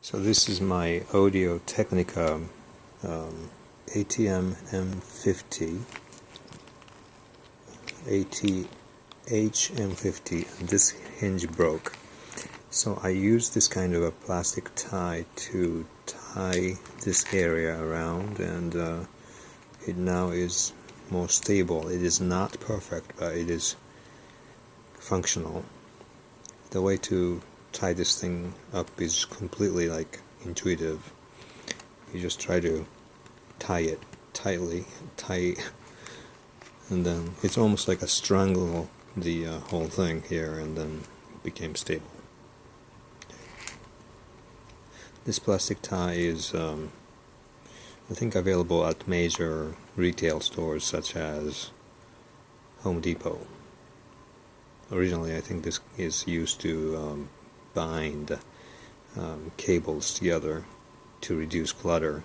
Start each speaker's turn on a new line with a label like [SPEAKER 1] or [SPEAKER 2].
[SPEAKER 1] So this is my audio Technica ATH-M50 ATH-M50, and this hinge broke. So I used this kind of a plastic tie to tie this area around, and it now is more stable. It is not perfect, but it is functional. The way to tie this thing up is completely intuitive. You just try to tie it tightly, and then it's almost like a strangle the whole thing here, and then it became stable. This plastic tie is I think available at major retail stores such as Home Depot. Originally, I think this is used to bind cables together to reduce clutter